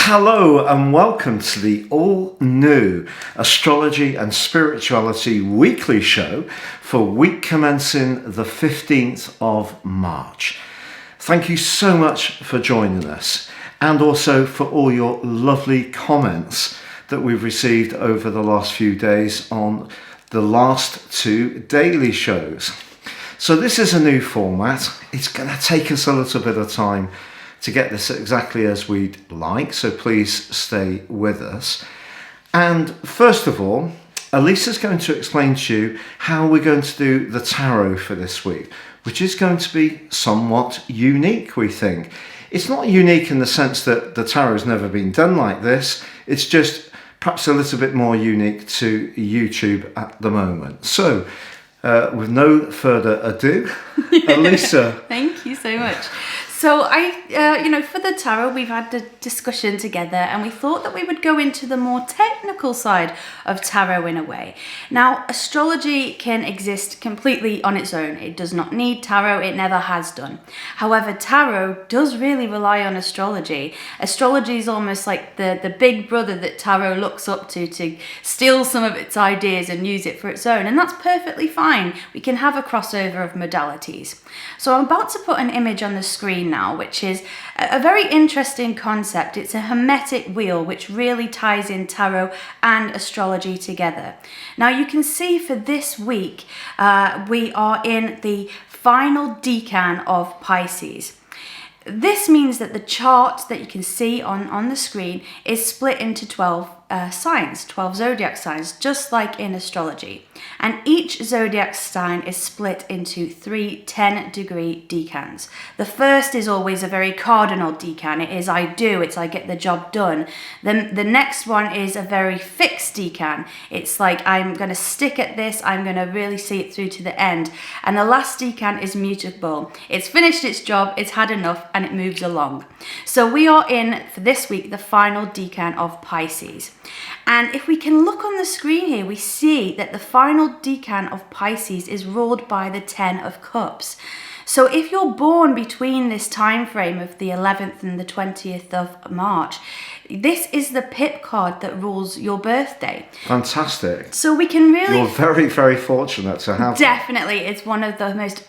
Hello and welcome to the all-new Astrology and Spirituality weekly show for week commencing the 15th of March. Thank you so much for joining us and also for all your lovely comments that we've received over the last few days on the last two daily shows. So this is a new format. It's going to take us a little bit of time to get this exactly as we'd like, so please stay with us. And first of all, Elisa's going to explain to you how we're going to do the tarot for this week, which is going to be somewhat unique, we think. It's not unique in the sense that the tarot's never been done like this, it's just perhaps a little bit more unique to YouTube at the moment. So, with no further ado, Elisa. Thank you so much. So for the tarot, we've had the discussion together and we thought that we would go into the more technical side of tarot in a way. Now, astrology can exist completely on its own. It does not need tarot. It never has done. However, tarot does really rely on astrology. Astrology is almost like the big brother that tarot looks up to steal some of its ideas and use it for its own. And that's perfectly fine. We can have a crossover of modalities. So I'm about to put an image on the screen now, which is a very interesting concept. It's a hermetic wheel which really ties in tarot and astrology together. Now you can see for this week we are in the final decan of Pisces. This means that the chart that you can see on the screen is split into 12 signs, 12 zodiac signs, just like in astrology. And each zodiac sign is split into 3 10-degree decans. The first is always a very cardinal decan. It is I do, it's I get the job done. Then the next one is a very fixed decan. It's like I'm going to stick at this, I'm going to really see it through to the end. And the last decan is mutable. It's finished its job, it's had enough, and it moves along. So we are in, for this week, the final decan of Pisces. And if we can look on the screen here, we see that the final decan of Pisces is ruled by the 10 of Cups. So if you're born between this time frame of the 11th and the 20th of March, this is the pip card that rules your birthday. Fantastic. So we can really... You're very, very fortunate to have Definitely. that. It's one of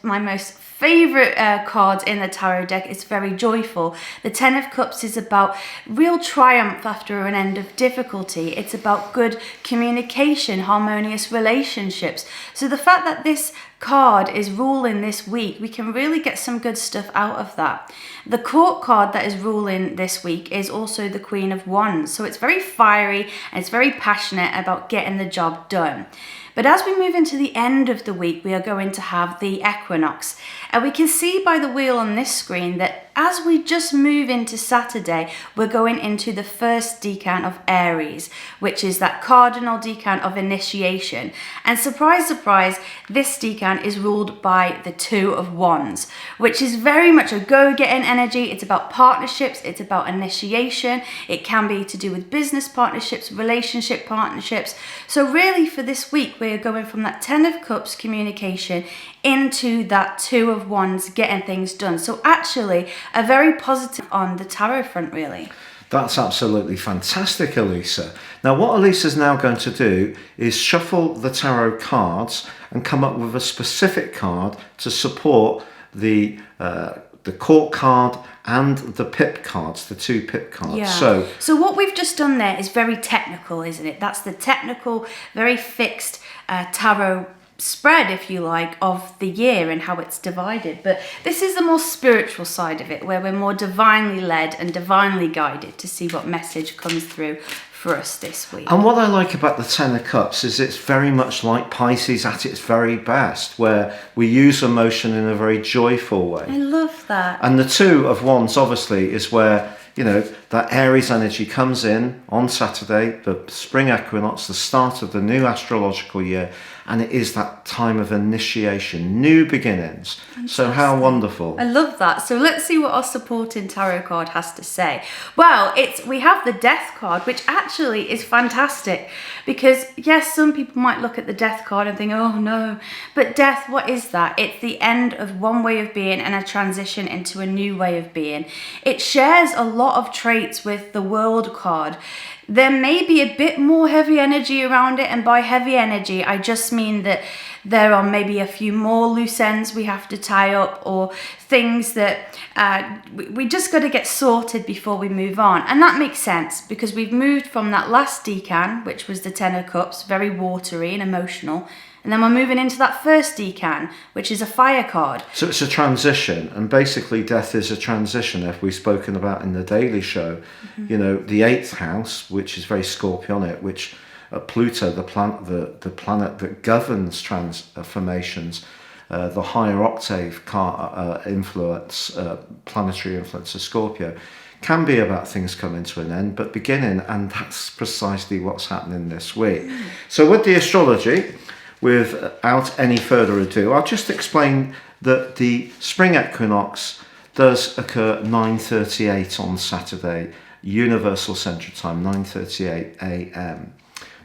my most favorite cards in the tarot deck. It's very joyful. The 10 of Cups is about real triumph after an end of difficulty. It's about good communication, harmonious relationships. So the fact that this card is ruling this week, we can really get some good stuff out of that. The court card that is ruling this week is also the Queen of Wands. So it's very fiery and it's very passionate about getting the job done. But as we move into the end of the week, we are going to have the Equinox. And we can see by the wheel on this screen that as we just move into Saturday, we're going into the first decan of Aries, which is that cardinal decan of initiation. And surprise, surprise, this decan is ruled by the 2 of Wands, which is very much a go-getting energy. It's about partnerships, it's about initiation. It can be to do with business partnerships, relationship partnerships. So really for this week, we're going from that 10 of Cups communication into that 2 of Wands getting things done. So actually a very positive on the tarot front, really. That's absolutely fantastic, Elisa. Now what Elisa's now going to do is shuffle the tarot cards and come up with a specific card to support the court card and the pip cards, the 2 pip cards. Yeah. So what we've just done there is very technical, isn't it? That's the technical, very fixed tarot spread, if you like, of the year and how it's divided. But this is the more spiritual side of it, where we're more divinely led and divinely guided to see what message comes through for us this week. And what I like about the 10 of Cups is it's very much like Pisces at its very best, where we use emotion in a very joyful way. I love that. And the 2 of Wands obviously is where, you know, that Aries energy comes in on Saturday, the spring equinox, the start of the new astrological year, and it is that time of initiation, new beginnings. Fantastic. So how wonderful. I love that. So let's see what our supporting tarot card has to say. Well, we have the Death card, which actually is fantastic because yes, some people might look at the Death card and think, oh no, but death, what is that? It's the end of one way of being and a transition into a new way of being. It shares a lot of traits resonates with the World card, there may be a bit more heavy energy around it. And by heavy energy, I just mean that there are maybe a few more loose ends we have to tie up, or things that we just got to get sorted before we move on. And that makes sense because we've moved from that last decan, which was the Ten of Cups, very watery and emotional. And then we're moving into that first decan, which is a fire card. So it's a transition, and basically death is a transition, as we've spoken about in the Daily Show. You know, the 8th house, which is very Scorpionic, which Pluto, the planet that governs transformations, the higher octave influence, planetary influence of Scorpio, can be about things coming to an end, but beginning, and that's precisely what's happening this week. So with the astrology, without any further ado, I'll just explain that the spring equinox does occur 9:38 on Saturday, Universal Central Time, 9:38 a.m.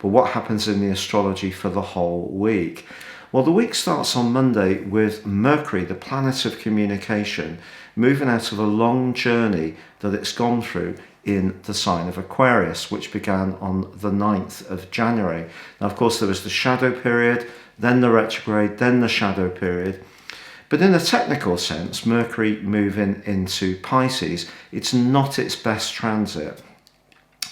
But what happens in the astrology for the whole week? Well, the week starts on Monday with Mercury, the planet of communication, moving out of a long journey that it's gone through in the sign of Aquarius, which began on the 9th of January. Now, of course, there was the shadow period, then the retrograde, then the shadow period. But in a technical sense, Mercury moving into Pisces, it's not its best transit.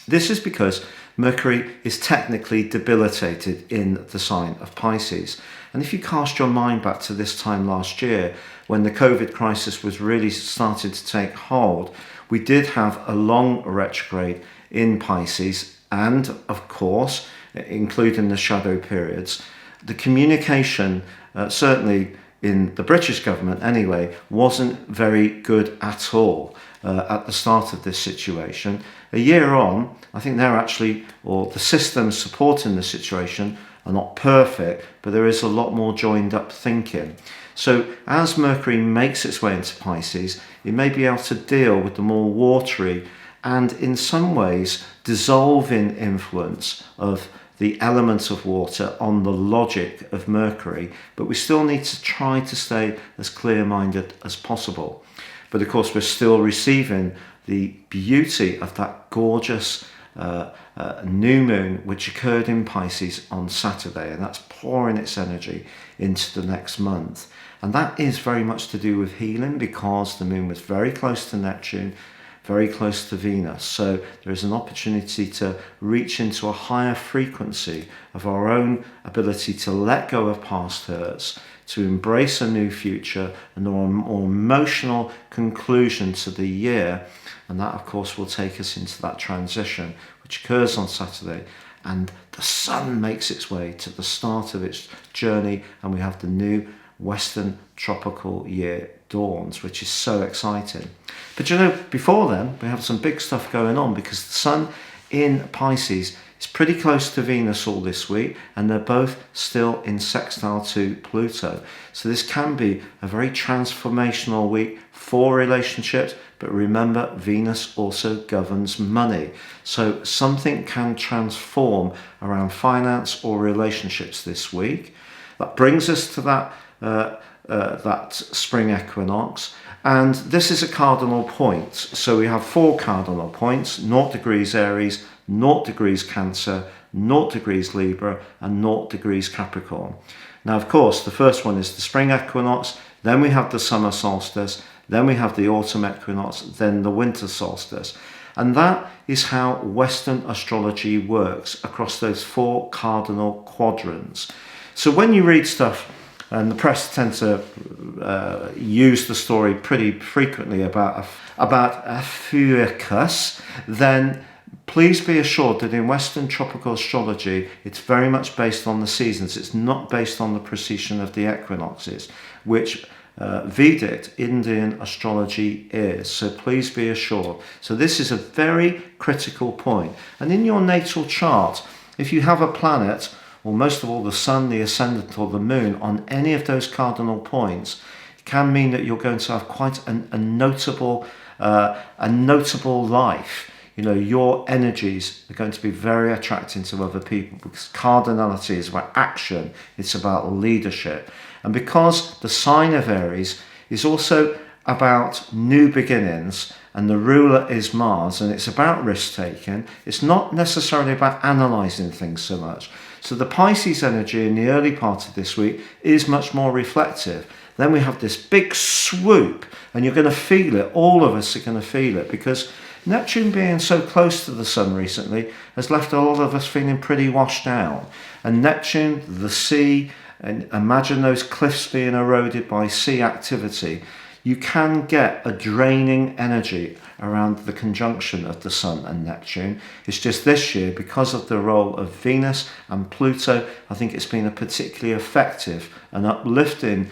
This is because Mercury is technically debilitated in the sign of Pisces. And if you cast your mind back to this time last year, when the COVID crisis was really started to take hold, we did have a long retrograde in Pisces, and of course, including the shadow periods, the communication, certainly in the British government anyway, wasn't very good at all at the start of this situation. A year on, I think they're actually, or the systems supporting the situation are not perfect, but there is a lot more joined up thinking. So as Mercury makes its way into Pisces, it may be able to deal with the more watery and in some ways dissolving influence of the element of water on the logic of Mercury, but we still need to try to stay as clear-minded as possible. But of course, we're still receiving the beauty of that gorgeous new moon which occurred in Pisces on Saturday, and that's pouring its energy into the next month. And that is very much to do with healing, because the moon was very close to Neptune, very close to Venus. So there is an opportunity to reach into a higher frequency of our own ability to let go of past hurts, to embrace a new future, and a more emotional conclusion to the year. And that, of course, will take us into that transition, which occurs on Saturday. And the sun makes its way to the start of its journey, and we have the new Western tropical year dawns, which is so exciting. But you know, before then, we have some big stuff going on, because the sun in Pisces is pretty close to Venus all this week, and they're both still in sextile to Pluto. So this can be a very transformational week for relationships. But remember, Venus also governs money. So something can transform around finance or relationships this week. That brings us to that spring equinox. And this is a cardinal point. So we have 4 cardinal points: 0 degrees Aries, 0 degrees Cancer, 0 degrees Libra, and 0 degrees Capricorn. Now, of course, the first one is the spring equinox. Then we have the summer solstice. Then we have the autumn equinox, then the winter solstice. And that is how Western astrology works across those 4 cardinal quadrants. So when you read stuff, and the press tend to use the story pretty frequently about Fucus, then please be assured that in Western tropical astrology, it's very much based on the seasons. It's not based on the precession of the equinoxes, which Vedic Indian astrology is. So please be assured. So this is a very critical point. And in your natal chart, if you have a planet, or most of all the sun, the ascendant, or the moon on any of those cardinal points, it can mean that you're going to have quite a notable life. You know, your energies are going to be very attracting to other people, because cardinality is about action, it's about leadership. And because the sign of Aries is also about new beginnings, and the ruler is Mars, and it's about risk-taking. It's not necessarily about analysing things so much. So the Pisces energy in the early part of this week is much more reflective. Then we have this big swoop, and you're going to feel it. All of us are going to feel it, because Neptune being so close to the Sun recently has left a lot of us feeling pretty washed out. And Neptune, the sea, and imagine those cliffs being eroded by sea activity. You can get a draining energy around the conjunction of the Sun and Neptune. It's just this year, because of the role of Venus and Pluto, I think it's been a particularly effective and uplifting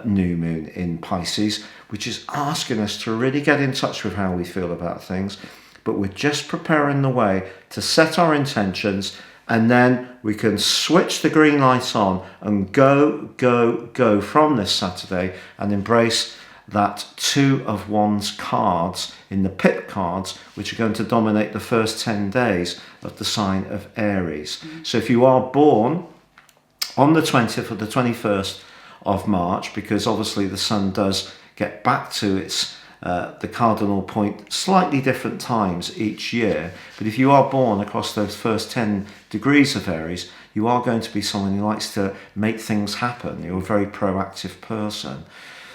new moon in Pisces, which is asking us to really get in touch with how we feel about things. But we're just preparing the way to set our intentions, and then we can switch the green light on and go from this Saturday and embrace that 2 of Wands cards in the pip cards, which are going to dominate the first 10 days of the sign of Aries. So if you are born on the 20th or the 21st of March, because obviously the Sun does get back to its the cardinal point slightly different times each year, but if you are born across those first 10 degrees of Aries, you are going to be someone who likes to make things happen. You're a very proactive person.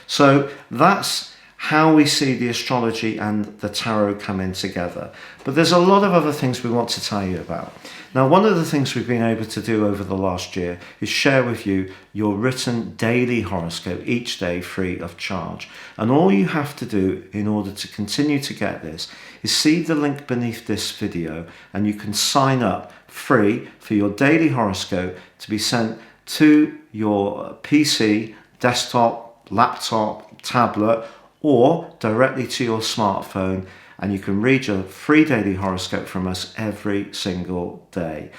So that's how we see the astrology and the tarot coming together. But there's a lot of other things we want to tell you about. Now, one of the things we've been able to do over the last year is share with you your written daily horoscope each day free of charge. And all you have to do in order to continue to get this is see the link beneath this video, and you can sign up free for your daily horoscope to be sent to your PC, desktop, laptop, tablet, or directly to your smartphone, and you can read your free daily horoscope from us every single day.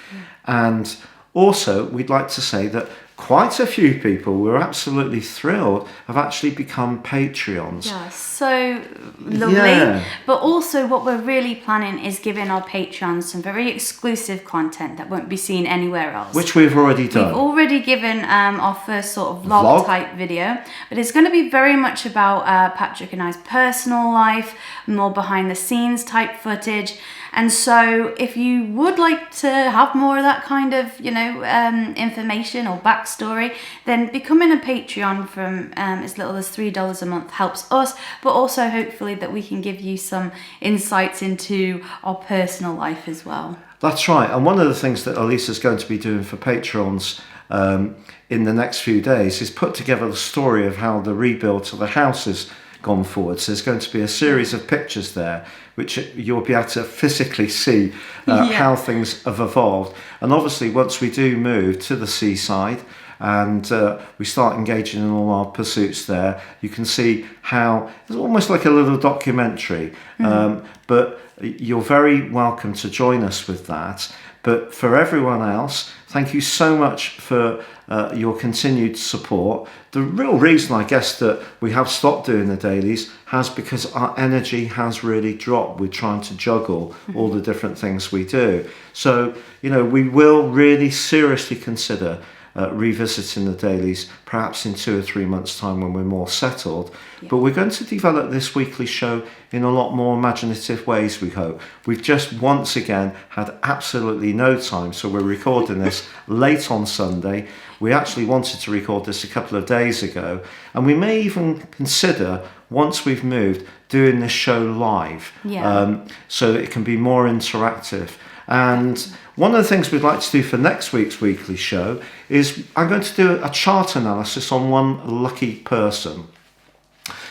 And also, we'd like to say that quite a few people, we're absolutely thrilled, have actually become Patreons. Yeah, so lovely. Yeah. But also what we're really planning is giving our Patreons some very exclusive content that won't be seen anywhere else. Which we've already done. We've already given our first sort of vlog type video, but it's going to be very much about Patrick and I's personal life, more behind the scenes type footage. And so if you would like to have more of that kind of, information or backstory, then becoming a Patreon from as little as $3 a month helps us, but also hopefully that we can give you some insights into our personal life as well. That's right. And one of the things that Elisa's going to be doing for Patrons in the next few days is put together the story of how the rebuild to the house has gone forward. So there's going to be a series of pictures there which you'll be able to physically see how things have evolved. And obviously once we do move to the seaside and we start engaging in all our pursuits there, you can see how it's almost like a little documentary. But you're very welcome to join us with that. But for everyone else, thank you so much for your continued support. The real reason, I guess, that we have stopped doing the dailies has because our energy has really dropped. We're trying to juggle all the different things we do. So, we will really seriously consider revisiting the dailies, perhaps in 2 or 3 months' time when we're more settled. But we're going to develop this weekly show in a lot more imaginative ways, we hope. We've just once again had absolutely no time, so we're recording this late on Sunday. We actually wanted to record this a couple of days ago, and we may even consider, once we've moved, doing this show live, so that it can be more interactive. And one of the things we'd like to do for next week's weekly show is I'm going to do a chart analysis on one lucky person.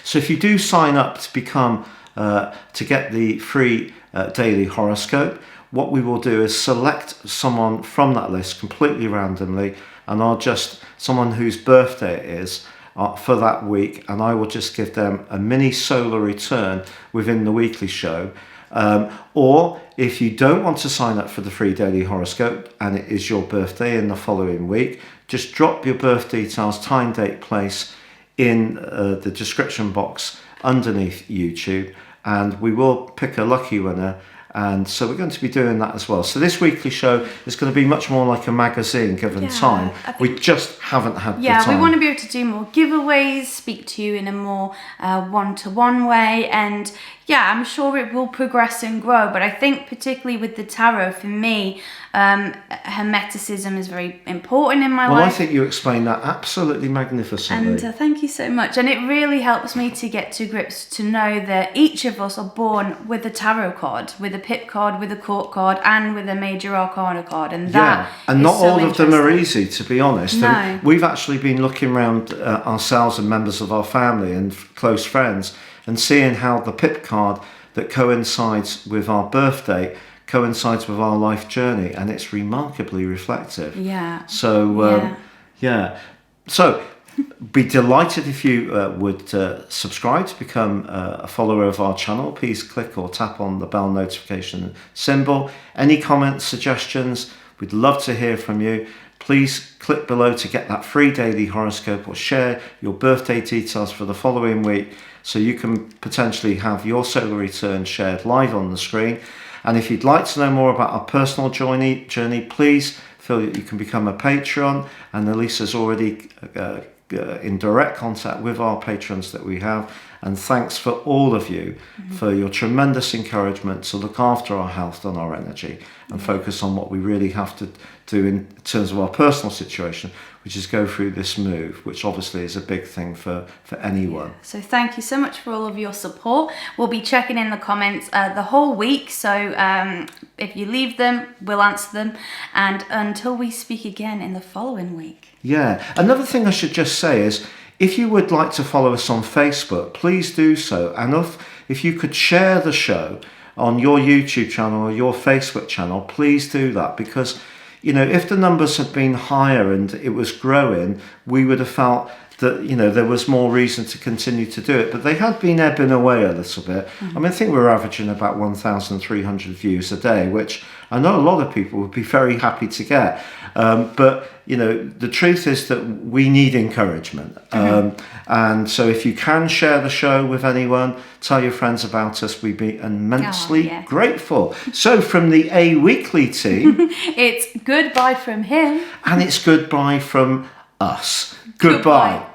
So if you do sign up to become to get the free daily horoscope, what we will do is select someone from that list completely randomly, and I'll just someone whose birthday it is for that week, and I will just give them a mini solar return within the weekly show. Or if you don't want to sign up for the free daily horoscope and it is your birthday in the following week, just drop your birth details, time, date, place in the description box underneath YouTube, and we will pick a lucky winner. And so we're going to be doing that as well. So this weekly show is going to be much more like a magazine given time. We just haven't had the time. Yeah, we want to be able to do more giveaways, speak to you in a more one-to-one way, and I'm sure it will progress and grow, but I think particularly with the tarot, for me, hermeticism is very important in my life. Well, I think you explained that absolutely magnificently. And thank you so much. And it really helps me to get to grips to know that each of us are born with a tarot card, with a pip card, with a court card, and with a major arcana card. And that and not so all of them are interesting. easy, to be honest. No. And we've actually been looking around ourselves and members of our family and close friends and seeing how the pip card that coincides with our birthday coincides with our life journey, and it's remarkably reflective. Yeah. So, So, be delighted if you would subscribe to become a follower of our channel. Please click or tap on the bell notification symbol. Any comments, suggestions, we'd love to hear from you. Please click below to get that free daily horoscope, or share your birthday details for the following week so you can potentially have your solar return shared live on the screen. And if you'd like to know more about our personal journey, please feel that you can become a Patreon. And Elisa's already in direct contact with our patrons that we have. And thanks for all of you for your tremendous encouragement to look after our health and our energy and focus on what we really have to do in terms of our personal situation, which is go through this move, which obviously is a big thing for anyone. So thank you so much for all of your support. We'll be checking in the comments the whole week. So if you leave them, we'll answer them. And until we speak again in the following week. Yeah. Another thing I should just say is, if you would like to follow us on Facebook, please do so. And if you could share the show on your YouTube channel or your Facebook channel, please do that. Because, if the numbers had been higher and it was growing, we would have felt that, there was more reason to continue to do it. But they had been ebbing away a little bit. I think we're averaging about 1,300 views a day, which I know a lot of people would be very happy to get. But, the truth is that we need encouragement. And so if you can share the show with anyone, tell your friends about us, we'd be immensely grateful. So from the A Weekly team, it's goodbye from him. And it's goodbye from us. Goodbye.